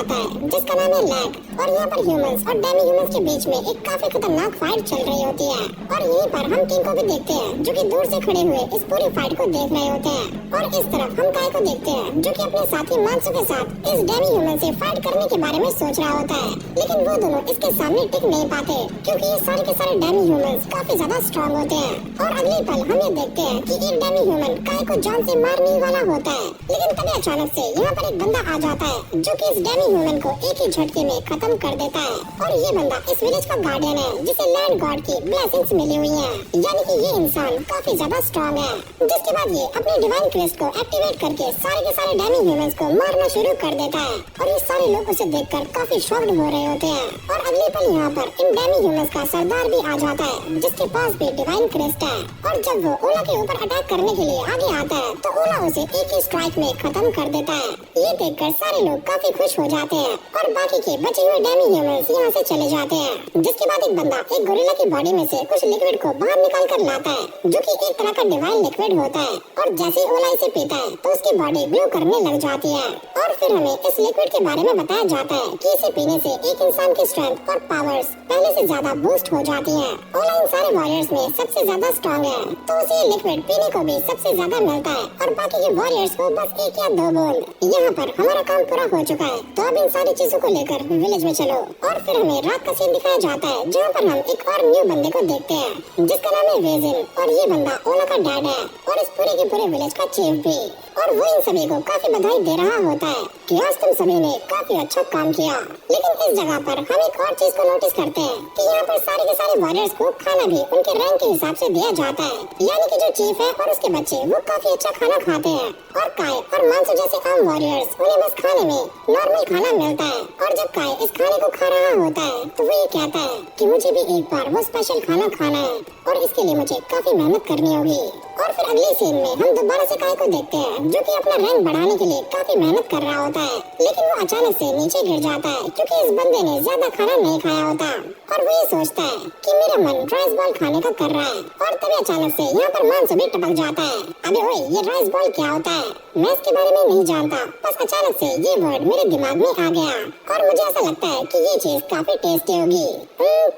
जाता है जिसका नाम है लैग। और यहाँ पर ह्यूमंस और डेमी ह्यूमंस के बीच में एक काफी खतरनाक फाइट चल रही होती है। और यहीं पर हम किंग को भी देखते हैं जो कि दूर से खड़े हुए इस पूरी फाइट को देख रहे होते हैं। और इस तरफ हम काय को देखते हैं जो कि अपने साथी मानसू के साथ इस डेमी ह्यूमन से फाइट करने के बारे में सोच रहा होता है, लेकिन वो दोनों इसके सामने टिक नहीं पाते क्योंकि ये सारे के सारे डेमी ह्यूमंस काफी ज्यादा स्ट्रॉन्ग होते हैं। और अगले पल हम ये देखते हैं कि एक डेमी ह्यूमन काय को जान से मारने वाला होता है, लेकिन तभी अचानक से यहाँ पर एक बंदा आ जाता है जो कि इस डेमी ह्यूमन को एक ही झटके में खत्म कर देता है। और ये बंदा इस विलेज का गार्डियन है जिसे लैंड गॉड की ब्लेसिंग्स मिली हुई है, यानी कि ये इंसान काफी ज्यादा स्ट्रॉन्ग है। जिसके बाद ये अपने डिवाइन क्रेस्ट को एक्टिवेट करके सारे के सारे डेमी ह्यूमंस को मारना शुरू कर देता है। और ये सारे लोग उसे देखकर काफी शॉक्ड हो रहे होते हैं। और अगले पल यहाँ पर इन डेमी ह्यूमंस का सरदार भी आ जाता है जिसके पास भी डिवाइन क्रेस्ट है। और जब वो ओला के ऊपर अटैक करने के लिए आगे आता है तो ओला उसे एक ही स्ट्राइक में खत्म कर देता है। ये देखकर सारे लोग काफी खुश हो जाते हैं और बाकी के बचे हुए डेमी ह्यूमंस यहाँ से चले जाते हैं। जिसके बाद एक बंदा एक गोरिल्ला की बॉडी में से कुछ लिक्विड को बाहर निकाल कर लाता है जो कि एक तरह का डिवाइन लिक्विड होता है। और जैसे ही ओला इसे पीता है तो उसकी बॉडी ग्लो करने लग जाती है। और फिर हमें इस लिक्विड के बारे में बताया जाता है कि इसे पीने से एक इंसान की स्ट्रेंथ और पावर्स पहले से ज्यादा बूस्ट हो जाती है। ओला इन सारे वॉरियर्स में सबसे ज्यादा स्ट्रॉन्ग है तो उसे ये लिक्विड पीने को भी सबसे ज्यादा मिलता है और बाकी के वॉरियर्स को बस 1 या 2 बूंद। यहाँ पर हमारा काम पूरा हो चुका है तो अब इन सारी चीजों को लेकर विलेज में चलो। और फिर हमें रात का सीन दिखाया जाता है जहाँ पर हम एक और न्यू बंदे को देखते हैं जिसका नाम है वेजिन। और ये बंदा ओला का डैड है और इस पूरे के पूरे विलेज का चीफ भी। और वो इन सभी को काफी बधाई दे रहा होता है कि आज तुम सभी ने काफी अच्छा काम किया। लेकिन इस जगह पर हम एक और चीज को नोटिस करते हैं कि यहाँ पर सारे के सारे वॉरियर्स को खाना भी उनके रैंक के हिसाब से दिया जाता है, यानी कि जो चीफ है और उसके बच्चे वो काफी अच्छा खाना खाते हैं। और काय और मानसू जैसे आम वॉरियर्स उन्हें बस खाने में नॉर्मल खाना मिलता है। और जब काय इस खाने को खा रहा होता है तो वो ये कहता है कि मुझे भी एक बार वो स्पेशल खाना खाना है और इसके लिए मुझे काफी मेहनत करनी होगी। और फिर अगले सीन में हम दोबारा से काय को देखते हैं जो कि अपना रैंक बढ़ाने के लिए काफी मेहनत कर रहा होता है, लेकिन वो अचानक से नीचे गिर जाता है क्योंकि इस बंदे ने ज्यादा खाना नहीं खाया होता। और वो ये सोचता है कि मेरा मन राइस बॉल खाने का कर रहा है। और तभी अचानक से यहाँ पर मानसू भी टपक जाता है। अबे ओए, ये राइस बॉल क्या होता है? मैं इसके बारे में नहीं जानता, बस अचानक से ये वर्ड मेरे दिमाग में आ गया और मुझे ऐसा लगता है कि ये चीज काफी टेस्टी होगी।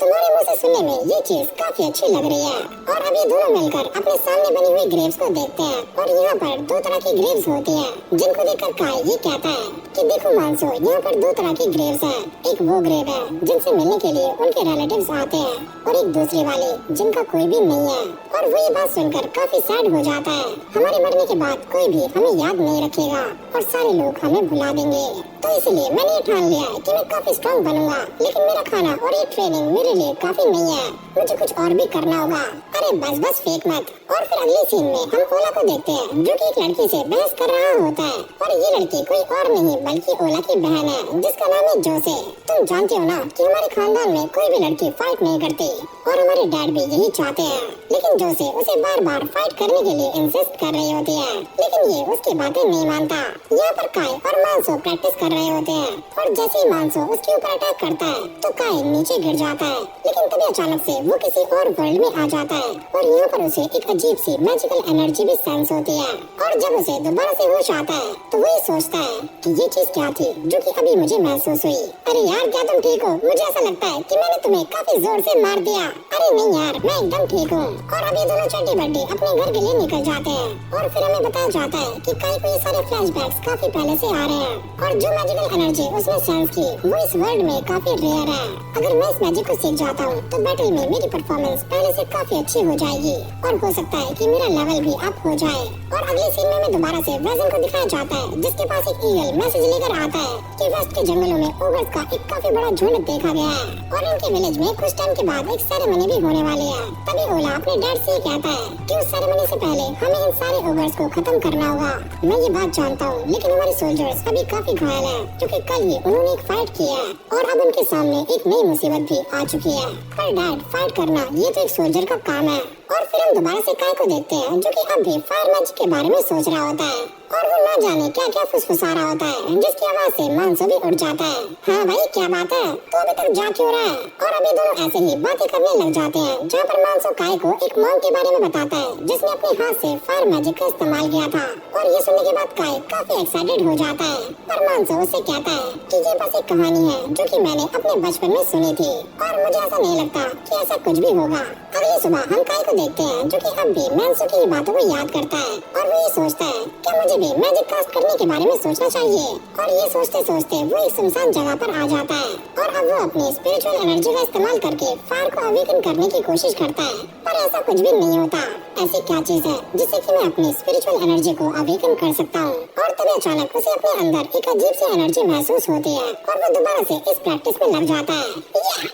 तुम्हारे मुंह से सुनने में ये चीज काफी अच्छी लग रही है। और अब ये दोनों मिलकर अपने सामने बनी हुई ग्रेव्स को देखते हैं और यहाँ पर 2 तरह की ग्रेव्स होती हैं जिनको देखकर काय ये कहता है कि देखो मानसू, यहाँ पर 2 तरह की ग्रेव्स हैं। एक वो ग्रेव है जिनसे मिलने के लिए उनके रिलेटिव्स आते हैं और एक दूसरी वाली जिनका कोई भी नहीं है। और वो ये बात सुनकर काफी सैड हो जाता है। हमारे मरने के बाद कोई भी हमें याद नहीं रखेगा और सारे लोग हमें भुला देंगे। तो इसलिए मैंने ये ठान लिया है कि मैं काफी स्ट्रॉन्ग बनूंगा, लेकिन मेरा खाना और ये ट्रेनिंग मेरे लिए काफी नहीं है, मुझे कुछ और भी करना होगा। अरे बस फेंक मत। और फिर अगले सीन में हम ओला को देखते हैं जो कि एक लड़की से बहस कर रहा होता है। और ये लड़की कोई और नहीं बल्कि ओला की बहन है जिसका नाम है जोसे। तुम जानते हो ना कि हमारे खानदान में कोई भी लड़की फाइट नहीं करती और हमारे डैड भी यही चाहते हैं, लेकिन जोसे उसे बार बार फाइट करने के लिए इंसिस्ट कर रही होती है, लेकिन ये उसकी बातें नहीं मानता। यहाँ पर काय और मानसू प्रैक्टिस कर रहे होते हैं और जैसे ही मानसू उसके ऊपर अटैक करता है तो काय नीचे गिर जाता है, लेकिन तभी अचानक से वो किसी और वर्ल्ड में आ जाता है और यहाँ पर उसे एक अजीब सी मैजिकल एनर्जी भी सेंस होती है। और जब उसे दोबारा से होश आता है तो वो ये सोचता है कि ये चीज क्या थी जो कि अभी मुझे महसूस हुई। अरे यार, क्या तुम ठीक हो? मुझे ऐसा लगता है कि मैंने तुम्हें काफी जोर से मार दिया। अरे नहीं यार, मैं एकदम ठीक हूँ। और अब ये दोनों चट्टी बड्डी अपने घर के लिए निकल जाते हैं और फिर हमें बताया जाता है कि काय को ये सारे फ्लैशबैक्स काफी पहले से आ रहे हैं और जो मैजिकल एनर्जी उसने सेंस की वो इस वर्ल्ड में काफी रेयर है। अगर मैं इस मैजिक को सीख जाता हूँ तो बैटल में मेरी परफॉर्मेंस पहले से काफी अच्छी हो जाएगी और हो सकता है कि मेरा लेवल भी अप हो जाए। और अगले सीन में हमें दोबारा से वेजिन को दिखाया जाता है जिसके पास एक ईगल मैसेज लेकर आता है कि वेस्ट के जंगलों में ओगर्स का एक काफी बड़ा झुंड देखा गया है और इनके विलेज में कुछ टाइम के बाद एक सेरेमनी भी होने वाली है। तभी ओला अपने डैड से कहता है कि उस सेरेमनी से पहले हमें इन सारे ओगर्स को खत्म करना होगा। मैं ये बात जानता हूँ, लेकिन हमारे सोल्जर्स अभी काफी घायल हैं क्योंकि कल ही उन्होंने एक फाइट किया है और अब उनके सामने एक नई मुसीबत भी आ चुकी है। पर डैड, फाइट करना ये तो एक सोल्जर का काम है। और फिर हम दोबारा से काय को देखते हैं जो कि अब भी फायर मैजिक के बारे में सोच रहा होता है और वो ना जाने क्या क्या फुसफुसा रहा होता है, जिसकी आवाज से मानसो भी उठ जाता है। हाँ भाई क्या बात है, तो अभी तक जा क्यों रहा है? और अभी दोनों ऐसे ही बातें करने लग जाते हैं, जहाँ पर मानसो काय को एक मॉन्क के बारे में बताता है जिसने अपने हाथ से फायर मैजिक का इस्तेमाल किया था। और ये सुनने के बाद काय काफी एक्साइटेड हो जाता है, पर मानसो उससे कहता है कि ये बस एक कहानी है जो कि मैंने अपने बचपन में सुनी थी और मुझे ऐसा नहीं लगता कि ऐसा कुछ भी होगा। अगली सुबह हम काय को देखते हैं जो कि अब भी मानसो की बातों को याद करता है और वो ये सोचता है क्या मुझे भी मैजिक कास्ट करने के बारे में सोचना चाहिए। और ये सोचते सोचते वो एक सुनसान जगह पर आ जाता है और अब वो अपनी स्पिरिचुअल एनर्जी का इस्तेमाल करके फायर को अवेकन करने की कोशिश करता है, पर ऐसा कुछ भी नहीं होता। ऐसी क्या चीज है जिससे कि मैं अपनी स्पिरिचुअल एनर्जी को अवेकन कर सकता हूँ? और तभी अचानक उसे अपने अंदर एक अजीब सी एनर्जी महसूस होती है और वो दोबारा से इस प्रैक्टिस में लग जाता है।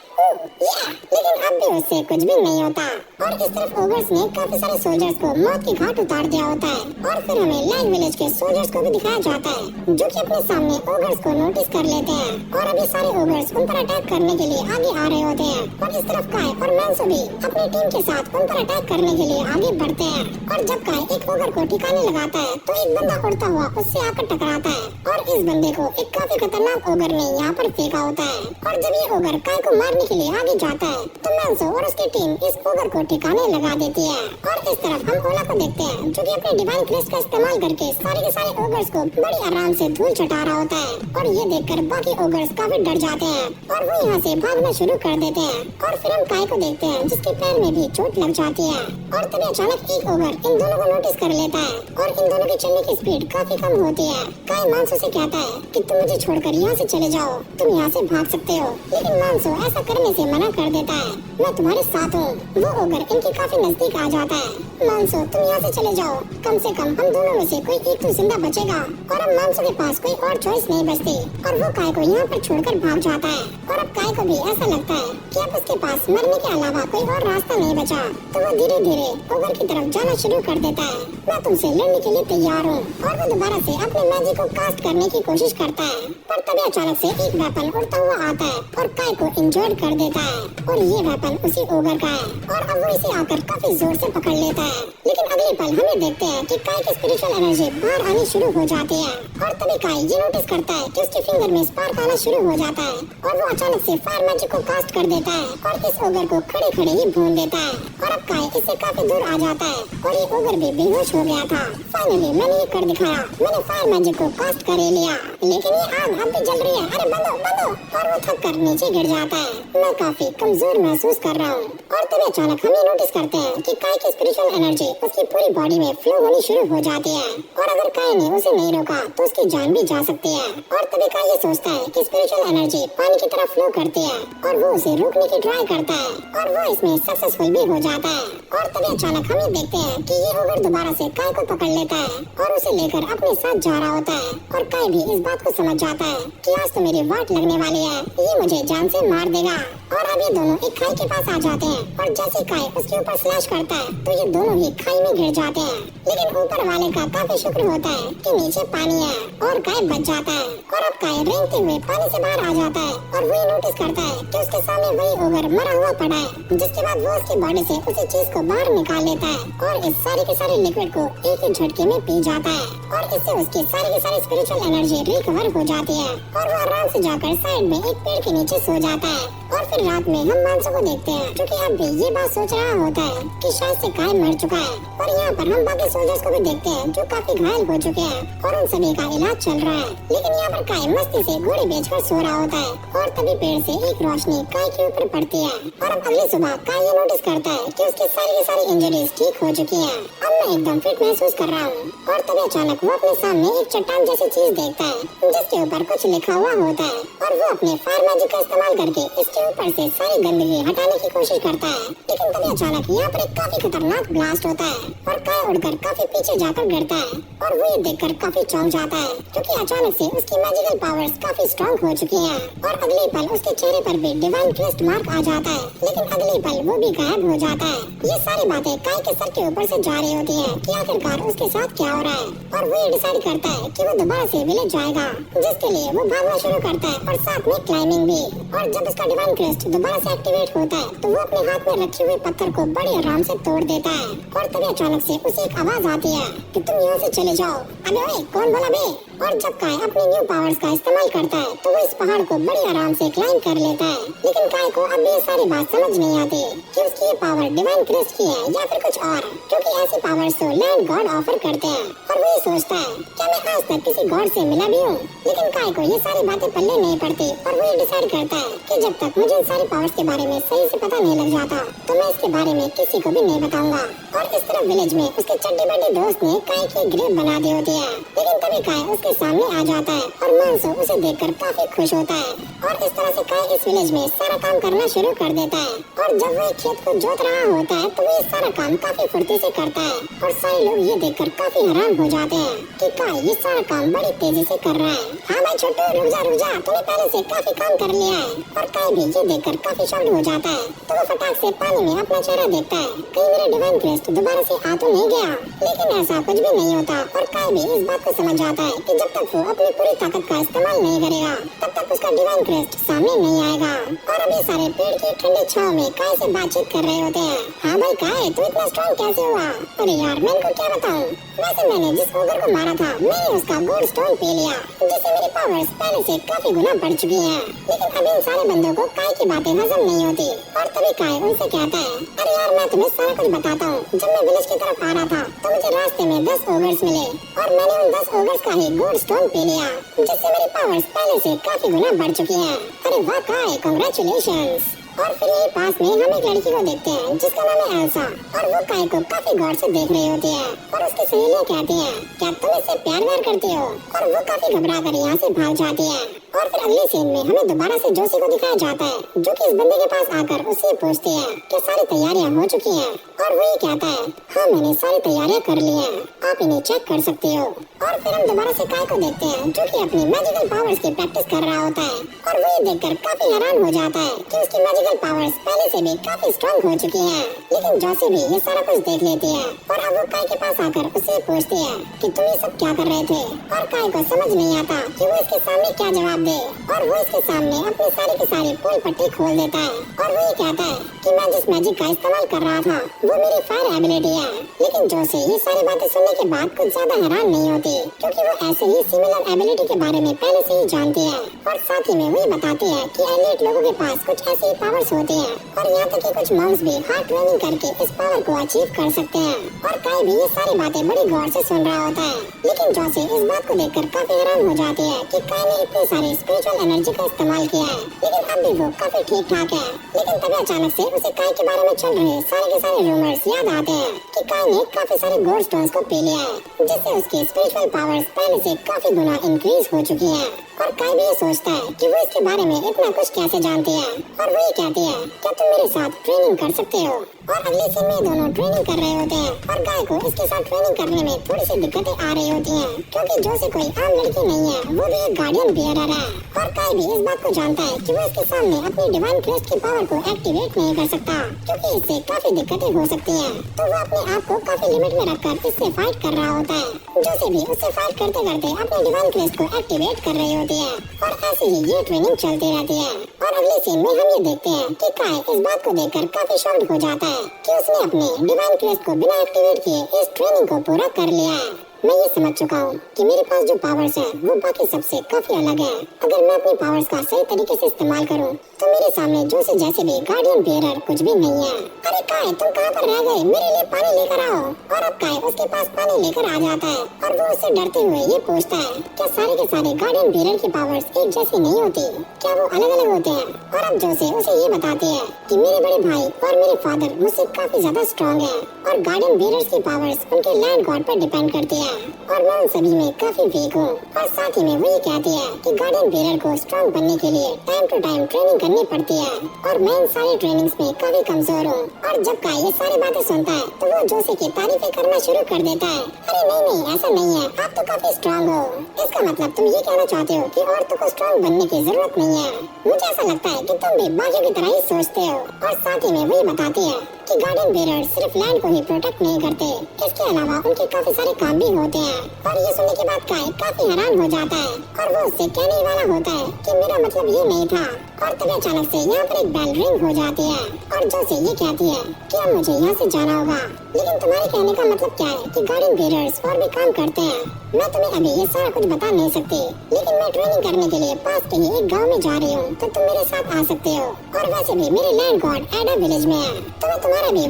लेकिन अब भी उससे कुछ भी नहीं होता। और इस तरफ ओगर्स ने काफी सारे सोल्जर्स को मौत की घाट उतार दिया होता है और फिर हमें लाइन विलेज के सोल्जर्स को भी दिखाया जाता है जो कि अपने सामने ओगर्स को नोटिस कर लेते हैं और अभी सारे ओगर्स उन पर अटैक करने के लिए आगे आ रहे होते हैं। और इस तरफ काय और मानसो भी अपनी टीम के साथ उन पर अटैक करने के लिए आगे बढ़ते हैं। और जब काय एक ओगर को ठिकाने लगाता है तो एक बंदा उड़ता हुआ उससे आकर टकराता है और इस बंदे को एक काफी खतरनाक ओगर ने यहाँ पर फेंका होता है। और जब ये ओगर काय को मारने के लिए आगे जाता है तो मानसो और उसकी टीम इस ओगर को ठिकाने लगा देती है। और इस तरफ हम ओला को देखते हैं जो कि अपने डिवाइन क्रिस्ट का इस्तेमाल करके सारे के सारे ओगर्स को बड़ी आराम से धूल चटा रहा होता है। और ये देखकर बाकी ओगर्स काफी डर जाते हैं और वो यहाँ से भागना शुरू कर देते हैं। और फिर हम काय को देखते हैं जिसके पैर में भी चोट लग जाती है। और तभी अचानक एक ओगर इन दोनों को नोटिस कर लेता है और इन दोनों की चलने की स्पीड काफी कम होती है। काय मानसो से कहता है कि तुम मुझे छोड़कर यहाँ से चले जाओ, तुम यहाँ से भाग सकते हो। लेकिन मानसो ऐसा करने से मना कर देता है, मैं तुम्हारे साथ हूँ। वो ओगर इनके काफी नजदीक आ जाता है। मानसो तुम यहाँ से चले जाओ, कम से कम हम दोनों में से कोई एक तो जिंदा बचेगा। और अब मानसो के पास कोई और चॉइस नहीं बचती और वो काय को यहाँ पर छोड़कर भाग जाता है। और अब काय को भी ऐसा लगता है कि अब उसके पास मरने के अलावा कोई और रास्ता नहीं बचा, तो वो धीरे धीरे ओगर की तरफ जाना शुरू कर देता है। मैं तुमसे लड़ने के लिए तैयार हूँ। और वो दोबारा से अपने मैजिक को कास्ट करने की कोशिश करता है, पर तभी अचानक से एक वेपन उड़ता हुआ आता है और काय को इंजर्ड कर देता है। और ये वेपन उसी ओगर का है और अब वो इसे आकर काफी जोर से पकड़ लेता है। लेकिन अगले पल हमें देखते हैं कि काय की स्पिरिचुअल एनर्जी बाहर आनी शुरू हो जाती है। और तभी काय ये नोटिस करता है कि उसके फिंगर में स्पार्क आना शुरू हो जाता है और वो अचानक से फायर मैजिक को कास्ट कर देता है और इस ओगर को खड़े खड़े ही भून देता है। और अब काय इससे काफी दूर आ जाता है और ये ओगर भी बेहोश हो गया था। फाइनली मैंने ये कर दिखाया, मैंने फायर मैजिक को कास्ट कर ही लिया, लेकिन ये आग अब भी जल रही है, अरे बंदो बंदो। और वो थक कर नीचे गिर जाता है। मैं काफी कमजोर महसूस कर रहा हूँ। और तभी अचानक हम ये नोटिस करते हैं कि काय की स्पिरिचुअल एनर्जी उसकी पूरी बॉडी में फ्लो होनी शुरू हो जाती है और अगर काय ने उसे नहीं रोका तो उसकी जान भी जा सकती है। और तभी काय ये सोचता है कि स्पिरिचुअल एनर्जी पानी की तरह फ्लो करती है और वो उसे रोकने की ट्राई करता है और वो इसमें सक्सेसफुल भी हो जाता है। और तभी अचानक हम ये देखते हैं कि ये ओगर दोबारा से काय को पकड़ लेता है और उसे लेकर अपने साथ जा रहा होता है। और काय भी इस बात को समझ जाता है कि आज तो मेरी वाट लगने वाली है, ये मुझे जान से मार देगा। और अब ये दोनों एक खाई के पास आ जाते हैं और जैसे काय उसके ऊपर स्लैश करता है तो ये दोनों ही खाई में गिर जाते हैं। लेकिन ऊपर वाले का काफी शुक्र होता है कि नीचे पानी है और काय बच जाता है। और अब काय रेंगते हुए पानी से बाहर आ जाता है और वो नोटिस करता है कि उसके सामने वही ओगर मरा हुआ पड़ा है, जिसके बाद वो उसकी बॉडी से उसी चीज को बाहर निकाल लेता है और इस सारे के सारे लिक्विड को एक ही झटके में पी जाता है। और इससे उसकी सारी की सारी स्पिरिचुअल एनर्जी रिकवर हो जाती है और वो आराम से जाकर साइड में एक पेड़ के नीचे सो जाता है। और फिर रात में हम मानसो को देखते हैं जो कि अब भी ये बात सोच रहा होता है कि शायद से काय मर चुका है। और यहाँ पर हम बाकी सोल्जर्स को भी देखते हैं जो काफी घायल हो चुके हैं और उन सभी का इलाज चल रहा है। लेकिन यहाँ पर काय मस्ती से घोड़े बेचकर सो रहा होता है और तभी पेड़ से एक रोशनी काय के ऊपर पड़ती है। और अब अगली सुबह काय ये नोटिस करता है कि उसकी सारी की सारी इंजरीज ठीक हो चुकी है। अब मैं एकदम फिट महसूस कर रहा हूँ। और तभी अचानक वो अपने सामने एक चट्टान जैसी चीज देखता है जिसके ऊपर कुछ लिखा हुआ होता है और वो अपने फायर मैजिक का इस्तेमाल करके इसके ऊपर से सारी गंदगी हटाने की कोशिश करता है। लेकिन तभी अचानक यहाँ पर एक काफी खतरनाक ब्लास्ट होता है और काय उड़कर काफी पीछे जाकर गिरता है और वो ये देखकर काफी चौंक जाता है क्योंकि अचानक से उसकी मैजिकल पावर्स काफी स्ट्रॉन्ग हो चुकी हैं। और अगले पल उसके चेहरे पर भी डिवाइन क्रेस्ट मार्क आ जाता है, लेकिन अगले पल वो भी गायब हो जाता है। ये सारी बातें काय के सर के ऊपर से जा रही होती है कि आखिरकार उसके साथ क्या हो रहा है। और वो ये डिसाइड करता है कि वो दोबारा से विलेज जाएगा, जिसके लिए वो भागना शुरू करता है और साथ में क्लाइंबिंग भी। और जब उसका डिवाइन डिवाइन क्रेस्ट दोबारा से एक्टिवेट होता है तो वो अपने हाथ में रखे हुए पत्थर को बड़े आराम से तोड़ देता है और तभी अचानक से उसे एक आवाज आती है कि तुम यहाँ से चले जाओ। अबे ओए, कौन बोला बे? और जब काय अपनी न्यू पावर्स का इस्तेमाल करता है तो वो इस पहाड़ को बड़ी आराम से क्लाइम कर लेता है। लेकिन काय को अब ये सारी बात समझ नहीं आती कि उसकी ये पावर डिवाइन क्रेस्ट की है या फिर कुछ और, क्योंकि ऐसी पावर्स तो लैंड गॉड ऑफर करते हैं। और वो ये सोचता है क्या मैं आज तक किसी गॉड से मिला भी हूँ? लेकिन काय को ये सारी बातें पल्ले नहीं पड़ती और वो ये डिसाइड करता है कि जब तक मुझे इन सारी पावर्स के बारे में सही से पता नहीं लग जाता तो मैं इसके बारे में किसी को भी नहीं बताऊंगा। और इस तरफ विलेज में उसके चड्डी बड्डी दोस्त ने काय की ग्रेव बना दी होती है, लेकिन तभी काय उसके सामने आ जाता है और मानसो उसे देखकर काफी खुश होता है। और इस तरह से काय इस विलेज में सारा काम करना शुरू कर देता है। और जब वो खेत को जोत रहा होता है तो वो ये सारा काम काफी फुर्ती से करता है और सारे लोग ये देखकर काफी हैरान हो जाते हैं कि काय ये सारा काम बड़ी तेजी से कर रहा है। हाँ भाई छोटू, रुक जा, तूने पहले से काफी काम कर लिया है। और काय भी ये देखकर काफी शॉक्ड हो जाता है तो वो फटाक से पानी में अपना चेहरा देखता है, कहीं मेरा डिवाइन क्रेस्ट दोबारा से आ तो नहीं गया। लेकिन ऐसा कुछ भी नहीं होता और काय भी इस बात को समझ जाता है कि जब तक वो अपनी पूरी ताकत का इस्तेमाल नहीं करेगा तब तक उसका डिवाइन क्रेस्ट सामने नहीं आएगा। और अभी सारे पेड़ की ठंडी छांव में काय से बातचीत कर रहे होते हैं। हाँ भाई काय, तू इतना स्ट्रॉन्ग कैसे हुआ? अरे यार, मैं इनको क्या बताऊं, वैसे मैंने जिस ओगर को मारा था मैंने उसका गोल्ड स्टोन पी लिया, जिससे मेरी पावर्स पहले से काफी गुना बढ़ चुकी हैं। लेकिन अभी इन सारे बंदों को काय की बातें हजम नहीं होती और तभी काय उनसे कहता है, अरे यार मैं तुम्हें सारा कुछ बताता हूँ। जब मैं विलेज की तरफ आ रहा था तो मुझे रास्ते में 10 ओगर्स मिले और मैंने उन 10 ओगर्स का ही गोल्ड स्टोन पी लिया, जिससे मेरी पावर्स पहले से काफी गुना बढ़ चुकी हैं। अरे वाह काय, कांग्रेचुलेशंस। और फिर यही पास में हम एक लड़की को देखते हैं जिसका नाम है एल्सा और वो काय को काफी गौर से देख रही होती है और उसकी सहेलियां कहती हैं, क्या तुम इससे प्यार व्यार करती हो? और वो काफी घबरा कर यहाँ से भाग जाती है। और फिर अगले सीन में हमें दोबारा से जोशी को दिखाया जाता है जो कि इस बंदे के पास आकर उससे पूछती है कि सारी तैयारियां हो चुकी हैं। और वो ये कहता है, हाँ मैंने सारी तैयारियां कर ली हैं, आप इन्हें चेक कर सकते हो। और फिर हम दोबारा से काय को देखते हैं जो कि अपनी मैजिकल पावर्स की प्रैक्टिस कर रहा होता है और वो ये देखकर काफी हैरान हो जाता है कि उसकी मैजिकल पावर्स पहले से भी काफी स्ट्रॉन्ग हो चुकी हैं। लेकिन जोशी भी ये सारा कुछ देख लेती है और अब वो काय के पास आकर उससे पूछती है कि तुम ये सब क्या कर रहे थे? और काय को समझ नहीं आता कि वो इसके सामने क्या जवाब दे और वो इसके सामने अपनी सारी की सारी पोल पट्टी खोल देता है और वो ये कहता है कि मैं जिस मैजिक का इस्तेमाल कर रहा था वो मेरी फायर एबिलिटी है। लेकिन जोशी ये सारी बातें सुनने के बाद कुछ ज्यादा हैरान नहीं होती क्योंकि वो ऐसे ही सिमिलर एबिलिटी के बारे में पहले से ही जानती है और साथ ही में वो ये बताती है कि एलिट लोगों के पास कुछ ऐसी पावर्स होती हैं और यहाँ तक कि कुछ मॉन्क्स भी हार्ड ट्रेनिंग करके इस पावर को अचीव कर सकते हैं। और काय भी ये सारी बातें बड़ी गौर से सुन रहा होता है। लेकिन जोशी इस बात को देखकर काफी हैरान हो जाती है कि काय ने इतनी सारी स्पिरिचुअल एनर्जी का इस्तेमाल किया है लेकिन अब भी वो काफी ठीक ठाक है। लेकिन तभी अचानक से उसे काय के बारे में चल रहे सारे के सारे रूमर्स याद आते हैं कि काय ने काफी सारे गोल्ड स्टोन्स को पी लिया है जिससे उसकी स्पिरिचुअल पावर्स पहले से काफी गुना इंक्रीज हो चुकी हैं। और काय भी ये सोचता है कि वो इसके बारे में इतना कुछ कैसे जानती है और वो ये कहती है, क्या तुम मेरे साथ ट्रेनिंग कर सकते हो? और अगले सीन में दोनों ट्रेनिंग कर रहे होते हैं और काय को इसके साथ ट्रेनिंग करने में थोड़ी सी दिक्कतें आ रही होती हैं क्योंकि जोशी कोई आम लड़की नहीं है, वो भी एक गार्डियन बियरर है। और काय भी इस बात को जानता है कि वो इसके सामने अपनी डिवाइन क्रेस्ट की पावर को एक्टिवेट नहीं कर सकता क्योंकि इससे काफी दिक्कतें हो सकती हैं। तो वो अपने आप को काफी लिमिट में रखकर इससे फाइट कर रहा होता है। जोशी भी उससे फाइट करते करते अपनी डिवाइन क्रेस्ट को एक्टिवेट कर रही होती है और ऐसे ही ये ट्रेनिंग चलती रहती है। और अगले सीन में हम ये देखते हैं कि काय इस बात को देखकर काफी शॉक्ड हो जाता है कि उसने अपने डिवाइन क्रेस्ट को बिना एक्टिवेट किए इस ट्रेनिंग को पूरा कर लिया है। मैं ये समझ चुका हूँ कि मेरे पास जो पावर्स है वो बाकी सबसे काफी अलग है। अगर मैं अपनी पावर्स का सही तरीके से इस्तेमाल करूँ तो मेरे सामने जोशी जैसे भी गार्डियन बियरर कुछ भी नहीं है। अरे काय, तुम कहाँ पर रह गए? मेरे लिए पानी लेकर आओ। और अब काय उसके पास पानी लेकर आ जाता है और वो उससे डरते हुए ये पूछता है, क्या सारे के सारे गार्डियन बियरर की पावर्स एक जैसी नहीं होती? क्या वो अलग अलग होते हैं? और अब जोशी उसे ये बताती है कि मेरे बड़े भाई और मेरे फादर मुझसे काफी ज्यादा स्ट्रॉन्ग है और गार्डियन बियरर्स की पावर्स उनके लैंड गॉड पर डिपेंड करती है और मैं उन सभी में काफी वीक हूँ। और साथ ही में वो ये कहती है कि गार्डियन बियरर को स्ट्रॉन्ग बनने के लिए टाइम टू टाइम ट्रेनिंग करनी पड़ती है और मैं इन सारी ट्रेनिंग्स में काफी कमजोर हूँ। और जब काय ये सारी बातें सुनता है तो वो जोशी की तारीफें करना शुरू कर देता है। अरे नहीं, ऐसा नहीं है, आप तो काफी स्ट्रॉन्ग हो। इसका मतलब तुम ये कहना चाहते हो कि औरतों को स्ट्रॉन्ग बनने की जरूरत नहीं है। मुझे ऐसा लगता है कि तुम भी बाकियों की तरह ही सोचते हो। और साथ ही में वो ये बताती है कि गार्डियन बियरर सिर्फ लैंड को ही प्रोटेक्ट नहीं करते, इसके अलावा उनके काफी सारे काम भी होते हैं। और ये सुनने के बाद काय काफी हैरान हो जाता है और वो उससे कहने वाला होता है कि मेरा मतलब ये नहीं था। और तभी अचानक से यहाँ पर एक बेल रिंग हो जाती है और जोसी ये कहती है कि अब मुझे यहाँ से जाना होगा। लेकिन तुम्हारे कहने का मतलब क्या है कि गार्डन बेरर्स और भी काम करते हैं? मैं तुम्हें अभी ये सारा कुछ बता नहीं सकती, लेकिन मैं ट्रेनिंग करने के लिए पास के ही एक गांव में जा रही हूँ, तो तुम मेरे साथ आ सकते हो। और वैसे भी मेरे लैंड गॉड एडा विलेज में है, तो मैं तुम्हारा भी